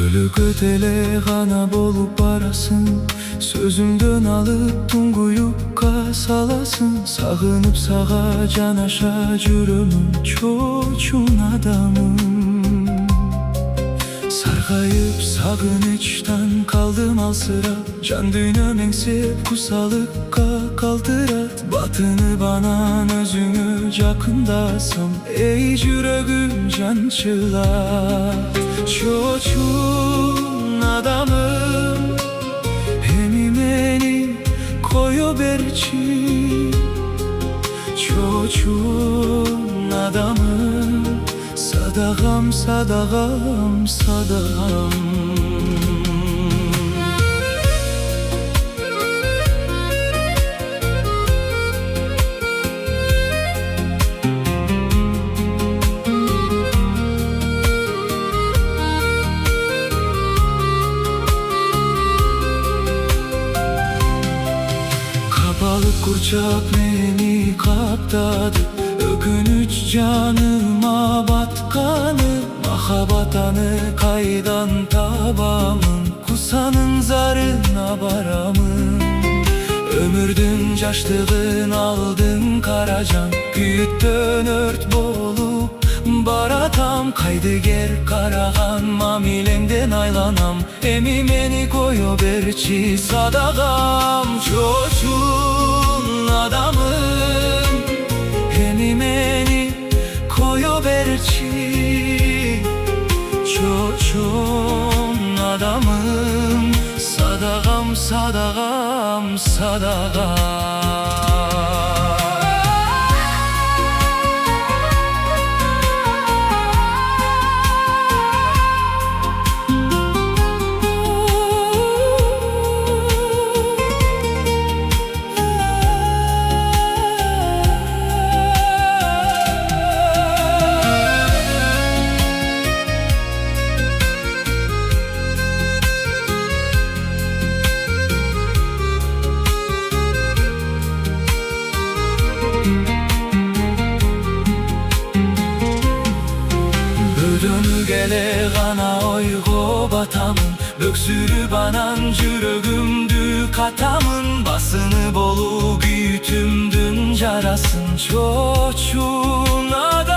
Sölüköt ele gana bolup barasın, sözümdön alıp tunguyukka salasın. Sağınıp sağa canaşa jürömün, çoçun adamım. Sargayıp sagınıçtan kaldım alsıra, can düğünüm engsep kusalıkka kaldırat. Batını banan özünü jakındasam, ey jürögüm cançılat. Çoçun adamım, hemi meni koyo berçi. Çoçun adamım, sadagam sadagam sadagam. Balık kurçak beni kaptadı, ökünüç canıma batkanı. Mahabatanı kaydan tabamın, kusanın zarına baramın. Ömürdün caştığın aldın karacan, güyüttön ört bolup baratam. Kaydı ger karahan mamilemden aylanam, emi meni koyo berçi sadagam. Çoçun adamım, emi meni koyo berçi. Çoçun adamım, sadagam sadagam sadagam. Bödönü gele gana oygo batamın, böksürü banan jürögümdü katamın. Basını bolu güyütümdün carasın, çoçun adam.